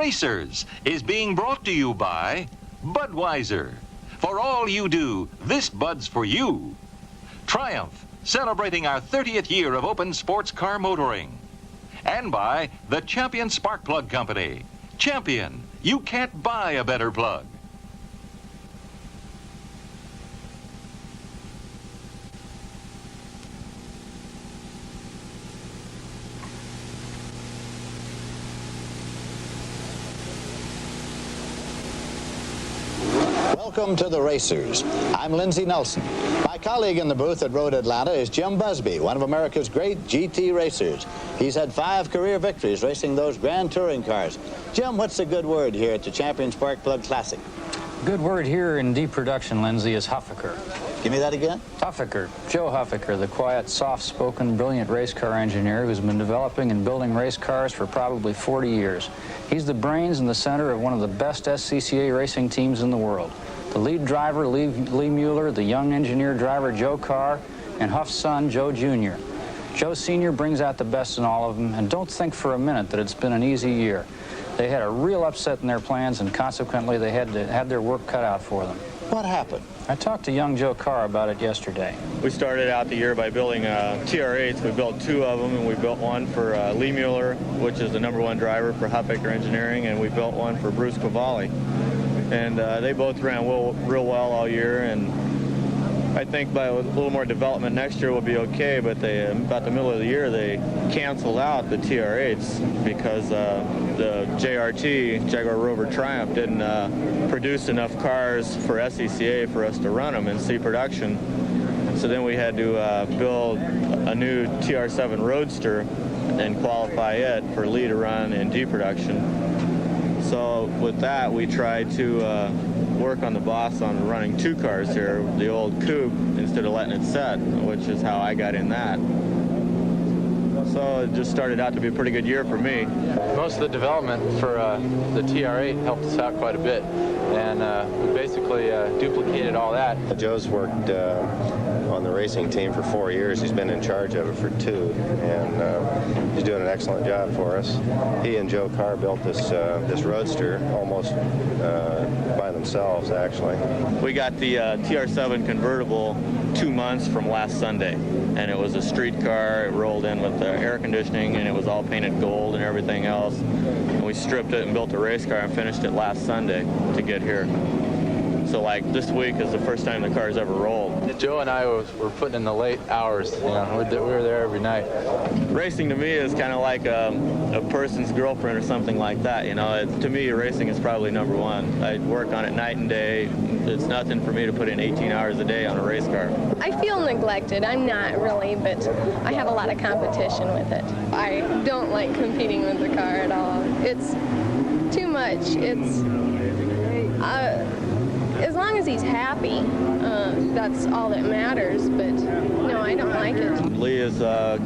Racers is being brought to you by Budweiser. For all you do, this Bud's for you. Triumph, celebrating our 30th year of open sports car motoring. And by the Champion Spark Plug Company. Champion, you can't buy a better plug. Welcome to the Racers. I'm Lindsey Nelson. My colleague in the booth at Road Atlanta is Jim Busby, one of America's great GT racers. He's had 5 career victories racing those grand touring cars. Jim, what's the good word here at the Champion Spark Plug Classic? Good word here in deep production, Lindsey, is Huffaker. Give me that again. Huffaker, Joe Huffaker, the quiet, soft-spoken, brilliant race car engineer who's been developing and building race cars for probably 40 years. He's the brains and the center of one of the best SCCA racing teams in the world. The lead driver, Lee Mueller, the young engineer driver, Joe Carr, and Huff's son, Joe Jr. Joe Sr. brings out the best in all of them, and don't think for a minute that it's been an easy year. They had a real upset in their plans, and consequently, they had their work cut out for them. What happened? I talked to young Joe Carr about it yesterday. We started out the year by building TR8s. We built 2 of them, and we built one for Lee Mueller, which is the #1 driver for Huffaker Engineering, and we built one for Bruce Cavalli. And they both ran real well all year, and I think by a little more development next year we'll be okay, but about the middle of the year they canceled out the TR8s because the JRT, Jaguar Rover Triumph, didn't produce enough cars for SCCA for us to run them in C production. So then we had to build a new TR7 Roadster and qualify it for Lee to run in D production. So with that, we tried to work on the boss on running 2 cars here, the old coupe, instead of letting it set, which is how I got in that. So it just started out to be a pretty good year for me. Most of the development for the TR8 helped us out quite a bit, and we basically duplicated all that. Joe's worked on the racing team for 4 years. He's been in charge of it for 2, and he's doing an excellent job for us. He and Joe Carr built this Roadster almost by themselves, actually. We got the TR7 convertible 2 months from last Sunday, and it was a street car. It rolled in with air conditioning, and it was all painted gold and everything else. And we stripped it and built a race car and finished it last Sunday to get here. So like this week is the first time the car's ever rolled. Joe and I were putting in the late hours. You know, we were there every night. Racing to me is kind of like a person's girlfriend or something like that. You know, to me, racing is probably #1. I work on it night and day. It's nothing for me to put in 18 hours a day on a race car. I feel neglected. I'm not really, but I have a lot of competition with it. I don't like competing with the car at all. It's too much. It's as long as he's happy, that's all that matters, but no, I don't like it. Lee is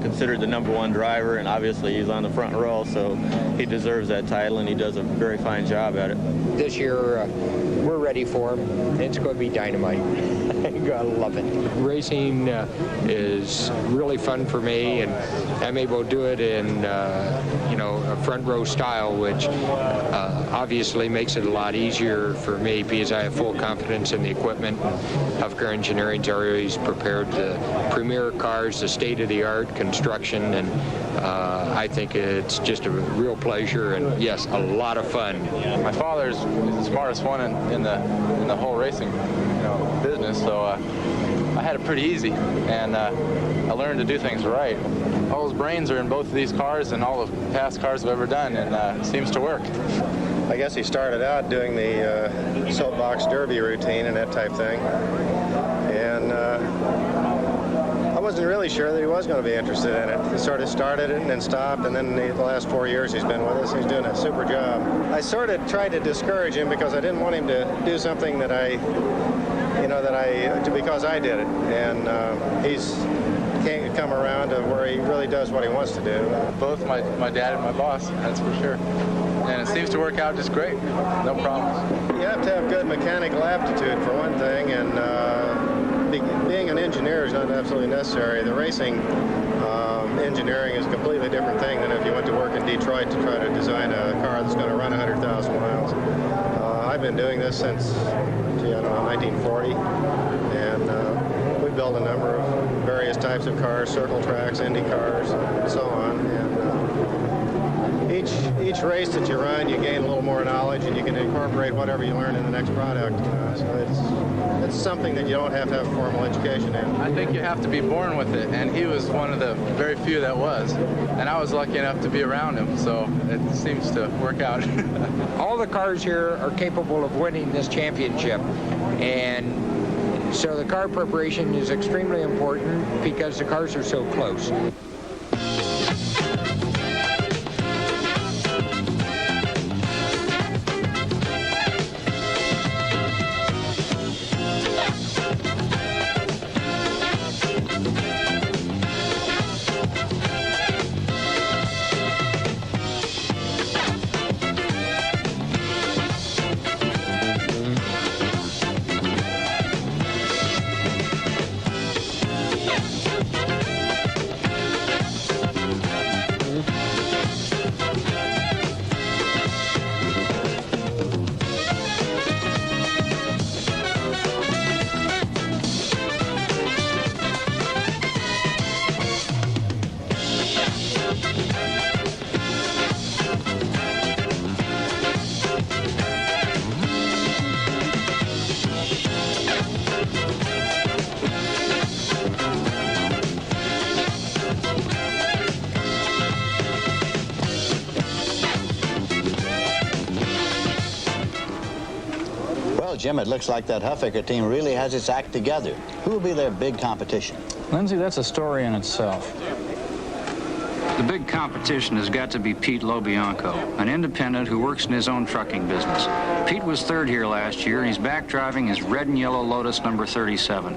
considered the #1 driver, and obviously he's on the front row, so he deserves that title, and he does a very fine job at it. This year, we're ready for him. It's going to be dynamite. You're going to love it. Racing is really fun for me, and I'm able to do it in, a front row style, which obviously makes it a lot easier for me because I have full confidence in the equipment. Huffaker Engineering's always prepared the premier cars, the state-of-the-art construction, and I think it's just a real pleasure and, yes, a lot of fun. My father's the smartest one in the whole racing business, so I had it pretty easy, and I learned to do things right. All those brains are in both of these cars and all the past cars I've ever done, and it seems to work. I guess he started out doing the soapbox derby routine and that type thing, and I wasn't really sure that he was going to be interested in it. He sort of started it and then stopped, and then the last 4 years he's been with us. He's doing a super job. I sort of tried to discourage him because I didn't want him to do something because I did it, and he's can't come around to where he really does what he wants to do. Both my dad and my boss, that's for sure. And it seems to work out just great. No problems. You have to have good mechanical aptitude for one thing, and being an engineer is not absolutely necessary. The racing engineering is a completely different thing than if you went to work in Detroit to try to design a car that's going to run 100,000 miles. I've been doing this since, gee, I don't know, 1940, and we built a number of various types of cars, circle tracks, Indy cars, and so on. And each race that you run, you gain a little more knowledge, and you can incorporate whatever you learn in the next product. So it's something that you don't have to have a formal education in. I think you have to be born with it, and he was one of the very few that was. And I was lucky enough to be around him, so it seems to work out. All the cars here are capable of winning this championship, and so the car preparation is extremely important because the cars are so close. Jim, it looks like that Huffaker team really has its act together. Who will be their big competition? Lindsay, that's a story in itself. The big competition has got to be Pete LoBianco, an independent who works in his own trucking business. Pete was third here last year, and he's back driving his red and yellow Lotus number 37.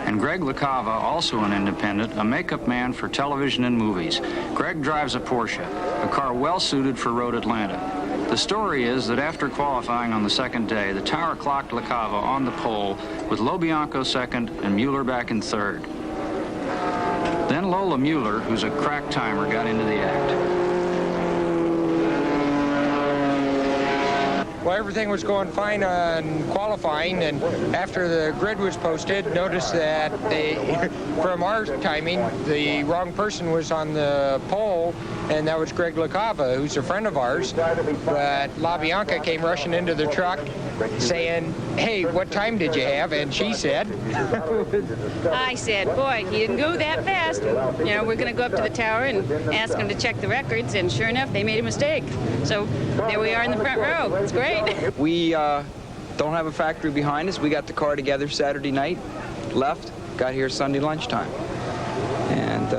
And Greg LaCava, also an independent, a makeup man for television and movies. Greg drives a Porsche, a car well suited for road Atlanta. The story is that after qualifying on the second day, the tower clocked LaCava on the pole with LoBianco second and Mueller back in third. Then Lola Mueller, who's a crack timer, got into the act. Well, everything was going fine on qualifying, and after the grid was posted, noticed that from our timing, the wrong person was on the pole, and that was Greg LaCava, who's a friend of ours. But LaBianca came rushing into the truck saying, "Hey, what time did you have?" And she said, I said, "Boy, you didn't go that fast. You know, we're going to go up to the tower and ask them to check the records," and sure enough, they made a mistake. So there we are in the front row. It's great. We don't have a factory behind us. We got the car together Saturday night, left, got here Sunday lunchtime. And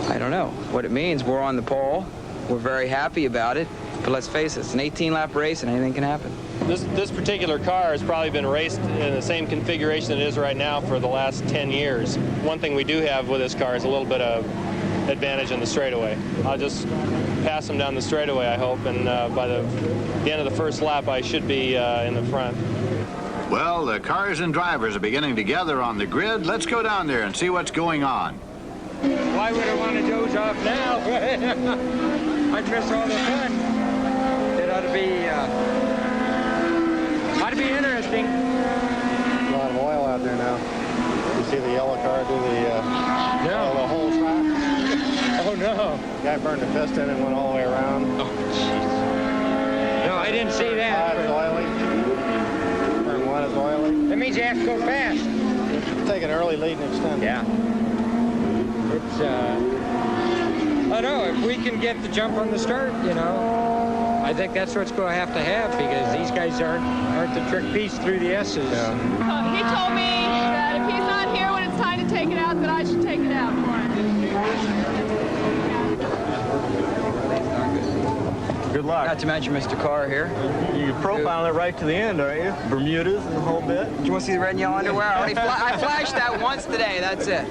I don't know what it means. We're on the pole. We're very happy about it. But let's face it, it's an 18-lap race and anything can happen. This particular car has probably been raced in the same configuration it is right now for the last 10 years. One thing we do have with this car is a little bit of advantage on the straightaway. I'll just pass them down the straightaway, I hope, and by the end of the first lap, I should be in the front. Well, the cars and drivers are beginning to gather on the grid. Let's go down there and see what's going on. "Why would I want to doze off now?" I'd miss all the fun. It ought to be interesting. A lot of oil out there now. You see the yellow car do the whole track? Oh, no. The guy burned the piston and went all the way around. Oh, jeez. No, I didn't see that. It's oily. Turn one is oily. That means you have to go fast. Take an early lead and extend. Yeah. It's, I know, if we can get the jump on the start, you know, I think that's what's going to have because these guys aren't the trick piece through the S's. Yeah. He told me that if he's not here when it's time to take it out, that I should take it out for him. Good luck. Not to mention Mr. Carr here. You profile it right to the end, aren't you? Bermudas and the whole bit. Do you want to see the red and yellow underwear? I flashed that once today, that's it.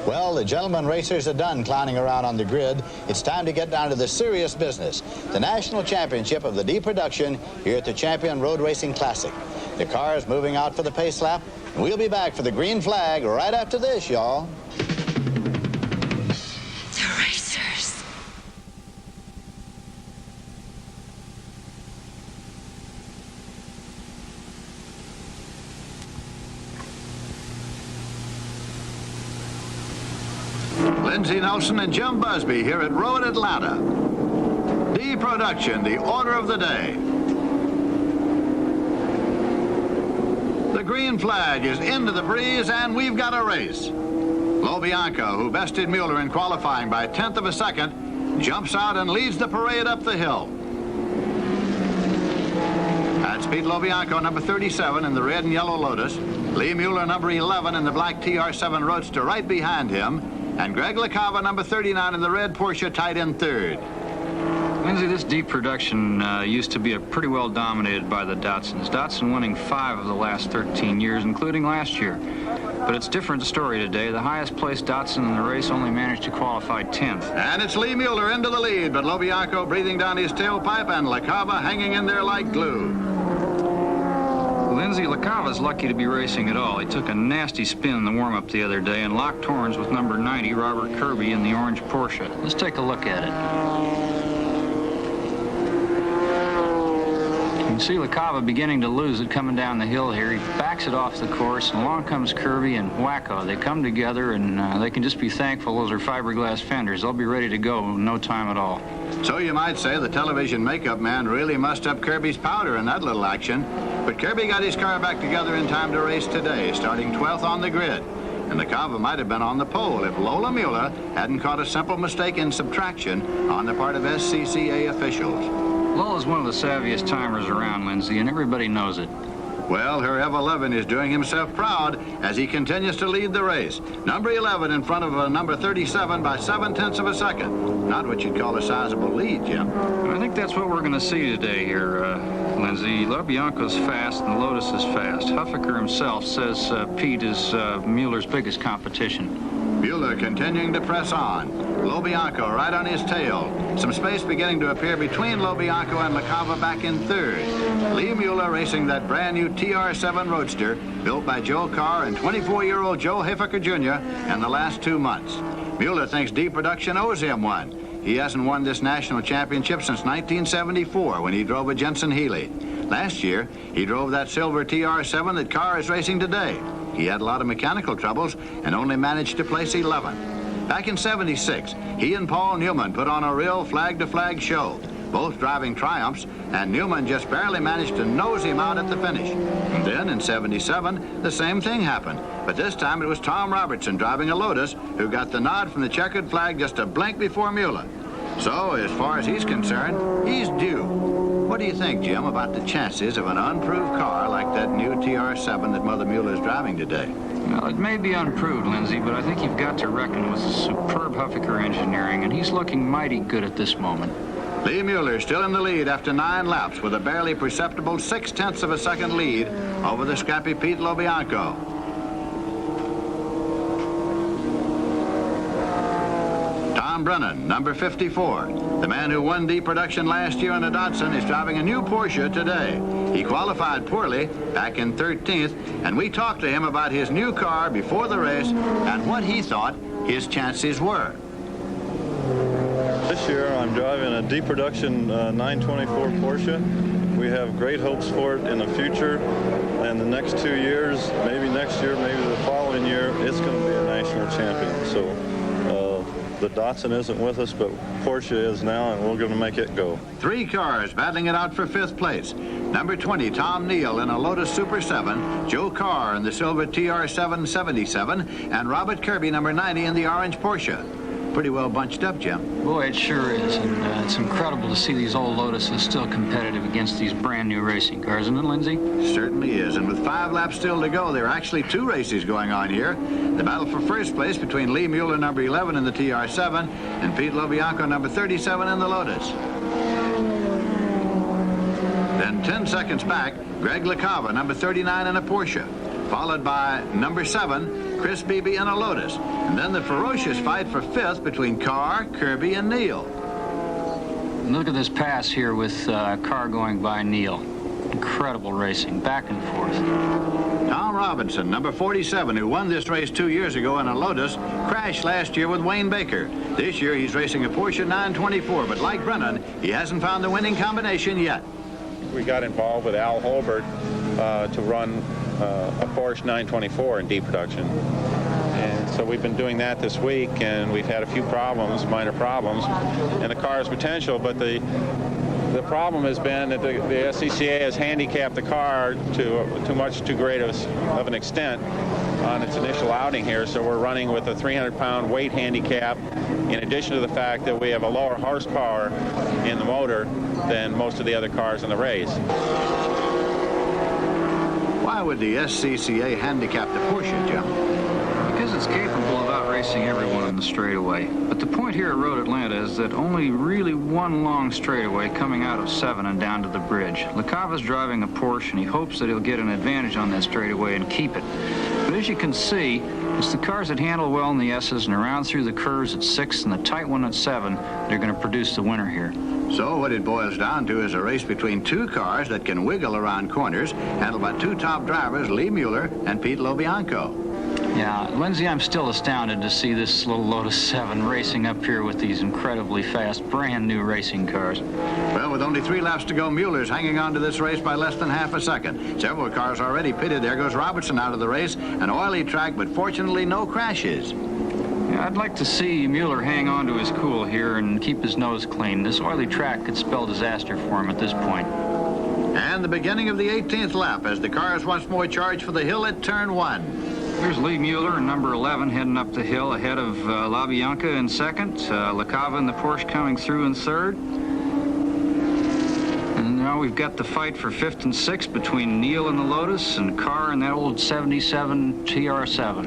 Well, the gentlemen racers are done clowning around on the grid. It's time to get down to the serious business. The National Championship of the D Production here at the Champion Road Racing Classic. The car is moving out for the pace lap, and we'll be back for the green flag right after this, y'all. The racers. Lindsey Nelson and Jim Busby here at Road Atlanta. D Production, the order of the day. The green flag is into the breeze, and we've got a race. Lobianco, who bested Mueller in qualifying by 1/10 of a second, jumps out and leads the parade up the hill. That's Pete Lobianco, number 37, in the red and yellow Lotus. Lee Mueller, number 11, in the black TR7 Roadster, right behind him. And Greg LaCava, number 39, in the red Porsche, tied in third. Lindsey, this D Production used to be pretty well dominated by the Datsuns. Datsun winning 5 of the last 13 years, including last year. But it's a different story today. The highest placed Datsun in the race only managed to qualify 10th. And it's Lee Mueller into the lead, but Lobianco breathing down his tailpipe and LaCava hanging in there like glue. Lindsey, LaCava's lucky to be racing at all. He took a nasty spin in the warm-up the other day and locked horns with number 90, Robert Kirby, in the orange Porsche. Let's take a look at it. You can see LaCava beginning to lose it coming down the hill here. He backs it off the course, and along comes Kirby and Wacko. They come together, and they can just be thankful those are fiberglass fenders. They'll be ready to go in no time at all. So you might say the television makeup man really mussed up Kirby's powder in that little action. But Kirby got his car back together in time to race today, starting 12th on the grid. And LaCava might have been on the pole if Lola Mueller hadn't caught a simple mistake in subtraction on the part of SCCA officials. Lola's one of the savviest timers around, Lindsey, and everybody knows it. Well, her Ev11 is doing himself proud as he continues to lead the race. Number 11 in front of number 37 by 7/10 of a second. Not what you'd call a sizable lead, Jim. I think that's what we're going to see today here, Lindsey. Lobianco's fast and the Lotus is fast. Huffaker himself says Pete is Mueller's biggest competition. Mueller continuing to press on. Lobianco right on his tail. Some space beginning to appear between Lobianco and LaCava back in third. Lee Mueller racing that brand new TR7 Roadster built by Joe Carr and 24-year-old Joe Hiffaker Jr. in the last 2 months. Mueller thinks D Production owes him one. He hasn't won this national championship since 1974 when he drove a Jensen Healy. Last year, he drove that silver TR7 that Carr is racing today. He had a lot of mechanical troubles and only managed to place 11th. Back in '76, he and Paul Newman put on a real flag-to-flag show, both driving Triumphs, and Newman just barely managed to nose him out at the finish. And then in '77, the same thing happened, but this time it was Tom Robertson driving a Lotus who got the nod from the checkered flag just a blink before Mueller. So, as far as he's concerned, he's due. What do you think, Jim, about the chances of an unproved car like that new TR7 that Mother Mueller's driving today? Well, it may be unproved, Lindsey, but I think you've got to reckon with superb Huffaker engineering, and he's looking mighty good at this moment. Lee Mueller still in the lead after 9 laps with a barely perceptible 6/10 of a second lead over the scrappy Pete Lobianco. Tom Brennan, number 54. The man who won D Production last year in a Datsun is driving a new Porsche today. He qualified poorly back in 13th, and we talked to him about his new car before the race and what he thought his chances were. This year I'm driving a D Production 924 Porsche. We have great hopes for it in the future, and the next 2 years, maybe next year, maybe the following year, it's going to be a national champion. So the Datsun isn't with us, but Porsche is now, and we're going to make it go. 3 cars battling it out for 5th place. Number 20, Tom Neal in a Lotus Super 7, Joe Carr in the silver TR7 77, and Robert Kirby, number 90, in the orange Porsche. Pretty well bunched up, Jim. Boy, it sure is, and it's incredible to see these old Lotuses still competitive against these brand new racing cars, isn't it, Lindsey? Certainly is, and with 5 laps still to go, there are actually 2 races going on here. The battle for first place between Lee Mueller, number 11, in the TR7, and Pete Lobianco, number 37, in the Lotus. 10 seconds back, Greg LaCava, number 39 in a Porsche, followed by number 7, Chris Beebe in a Lotus. And then the ferocious fight for 5th between Carr, Kirby, and Neal. Look at this pass here with Carr going by Neal. Incredible racing, back and forth. Tom Robinson, number 47, who won this race 2 years ago in a Lotus, crashed last year with Wayne Baker. This year he's racing a Porsche 924, but like Brennan, he hasn't found the winning combination yet. We got involved with Al Holbert to run a Porsche 924 in D production. And so we've been doing that this week, and we've had a few problems, minor problems, and the car has potential, but the problem has been that the SCCA has handicapped the car to too great of an extent on its initial outing here. So we're running with a 300-pound weight handicap, in addition to the fact that we have a lower horsepower in the motor than most of the other cars in the race. Why would the SCCA handicap the Porsche, Jim? Because it's capable of outracing everyone in the straightaway. But the point here at Road Atlanta is that only really one long straightaway coming out of 7 and down to the bridge. LaCava's driving a Porsche, and he hopes that he'll get an advantage on that straightaway and keep it. But as you can see, it's the cars that handle well in the S's and around through the curves at 6 and the tight one at 7 that are going to produce the winner here. So what it boils down to is a race between 2 cars that can wiggle around corners, handled by 2 top drivers, Lee Mueller and Pete LoBianco. Yeah, Lindsay, I'm still astounded to see this little Lotus 7 racing up here with these incredibly fast, brand new racing cars. Well, with only 3 laps to go, Mueller's hanging on to this race by less than half a second. Several cars already pitted. There goes Robertson out of the race. An oily track, but fortunately no crashes. Yeah, I'd like to see Mueller hang on to his cool here and keep his nose clean. This oily track could spell disaster for him at this point. And the beginning of the 18th lap as the cars once more charge for the hill at turn 1. Here's Lee Mueller in number 11 heading up the hill ahead of LaBianca in second. LaCava in the Porsche coming through in third. And now we've got the fight for 5th and 6th between Neal in the Lotus and Carr in that old 77 TR7.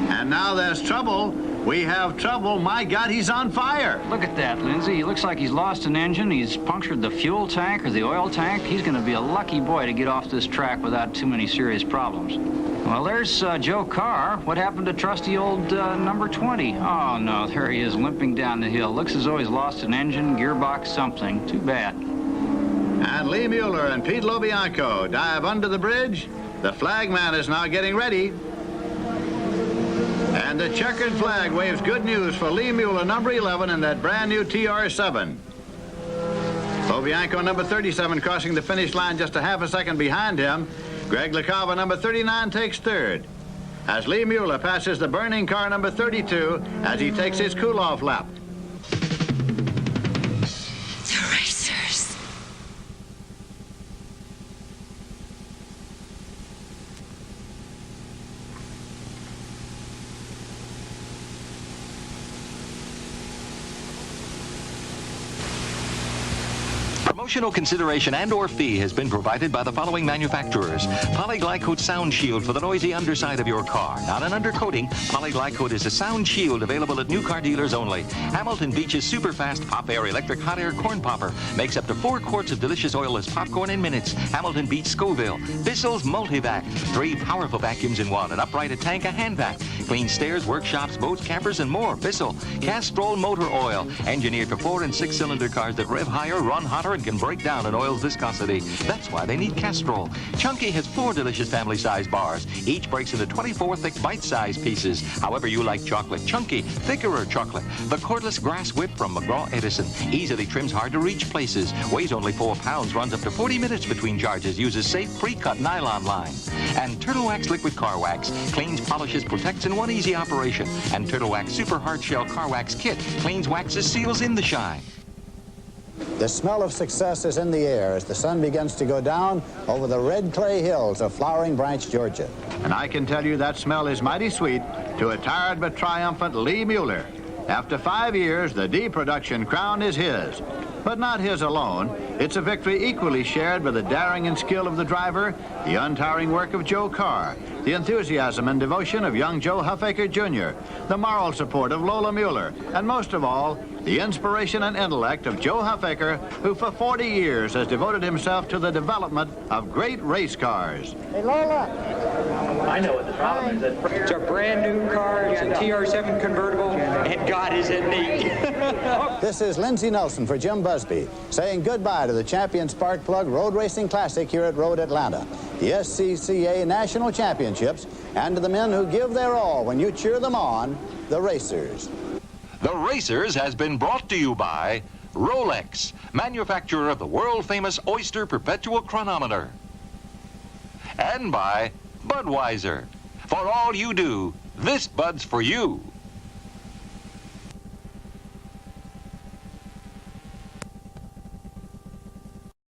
And now there's trouble. We have trouble. My God, he's on fire. Look at that, Lindsay. He looks like he's lost an engine. He's punctured the fuel tank or the oil tank. He's going to be a lucky boy to get off this track without too many serious problems. Well, there's Joe Carr. What happened to trusty old number 20? Oh, no, there he is limping down the hill. Looks as though he's lost an engine, gearbox, something. Too bad. And Lee Mueller and Pete LoBianco dive under the bridge. The flag man is now getting ready. And the checkered flag waves good news for Lee Mueller, number 11, in that brand new TR7. LoBianco, number 37, crossing the finish line just a half a second behind him. Greg LaCava, number 39, takes third. As Lee Mueller passes the burning car, number 32, as he takes his cool-off lap. The racers. Promotional consideration and/or fee has been provided by the following manufacturers. Polyglycoat Sound Shield for the noisy underside of your car. Not an undercoating. Polyglycoat is a sound shield available at new car dealers only. Hamilton Beach's Superfast Pop Air Electric Hot Air Corn Popper makes up to 4 quarts of delicious oilless popcorn in minutes. Hamilton Beach Scoville. Bissell's Multivac. 3 powerful vacuums in one. An upright, a tank, a hand vac. Clean stairs, workshops, boats, campers, and more. Bissell. Castrol Motor Oil. Engineered for 4- and 6-cylinder cars that rev higher, run hotter, and can break down an oil's viscosity. That's why they need Castrol. Chunky has 4 delicious family-sized bars. Each breaks into 24 thick bite-sized pieces. However you like chocolate. Chunky, thickerer chocolate. The cordless grass whip from McGraw Edison. Easily trims hard-to-reach places. Weighs only 4 pounds. Runs up to 40 minutes between charges. Uses safe pre-cut nylon line. And Turtle Wax Liquid Car Wax. Cleans, polishes, protects in one easy operation. And Turtle Wax Super Hard Shell Car Wax Kit. Cleans, waxes, seals in the shine. The smell of success is in the air as the sun begins to go down over the red clay hills of Flowering Branch, Georgia. And I can tell you that smell is mighty sweet to a tired but triumphant Lee Mueller. After 5 years, the D production crown is his. But not his alone. It's a victory equally shared by the daring and skill of the driver, the untiring work of Joe Carr, the enthusiasm and devotion of young Joe Huffaker Jr., the moral support of Lola Mueller, and most of all, the inspiration and intellect of Joe Huffaker, who for 40 years has devoted himself to the development of great race cars. Hey, Lola. I know what the problem is. It's a brand new car. It's a TR7 convertible, and God, is it neat. This is Lindsey Nelson for Jim Busby, saying goodbye to the Champion Spark Plug Road Racing Classic here at Road Atlanta, the SCCA National Championships, and to the men who give their all when you cheer them on, the Racers. The Racers has been brought to you by Rolex, manufacturer of the world-famous Oyster Perpetual Chronometer. And by Budweiser. For all you do, this Bud's for you.